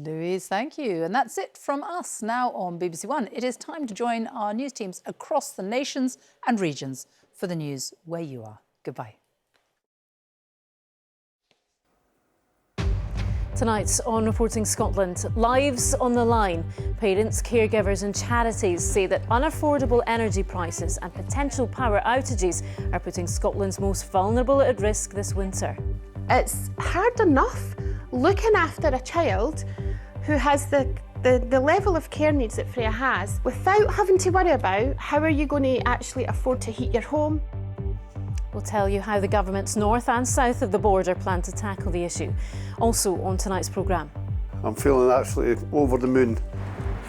Louise, thank you. And that's it from us now on BBC One. It is time to join our news teams across the nations and regions for the news where you are. Goodbye. Tonight on Reporting Scotland, lives on the line. Parents, caregivers and charities say that unaffordable energy prices and potential power outages are putting Scotland's most vulnerable at risk this winter. It's hard enough looking after a child who has the level of care needs that Freya has without having to worry about how are you going to actually afford to heat your home. We'll tell you how the governments north and south of the border plan to tackle the issue. Also on tonight's programme. I'm feeling absolutely over the moon.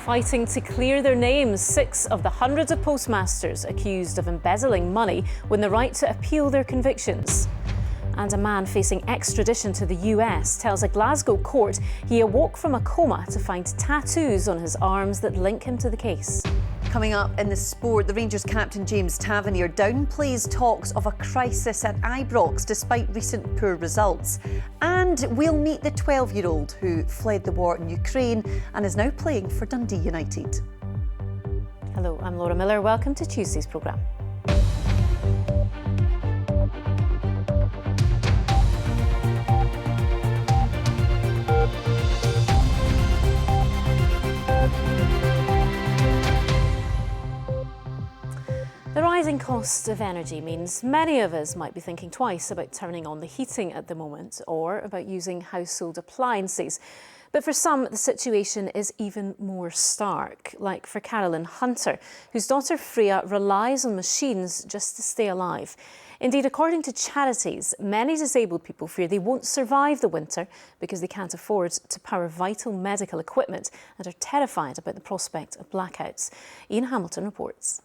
Fighting to clear their names, 6 of the hundreds of postmasters accused of embezzling money win the right to appeal their convictions. And a man facing extradition to the US tells a Glasgow court he awoke from a coma to find tattoos on his arms that link him to the case. Coming up in the sport, the Rangers captain James Tavernier downplays talks of a crisis at Ibrox despite recent poor results. And we'll meet the 12-year-old who fled the war in Ukraine and is now playing for Dundee United. Hello, I'm Laura Miller. Welcome to Tuesday's programme. The rising cost of energy means many of us might be thinking twice about turning on the heating at the moment or about using household appliances. But for some, the situation is even more stark, like for Carolyn Hunter, whose daughter Freya relies on machines just to stay alive. Indeed, according to charities, many disabled people fear they won't survive the winter because they can't afford to power vital medical equipment and are terrified about the prospect of blackouts. Ian Hamilton reports.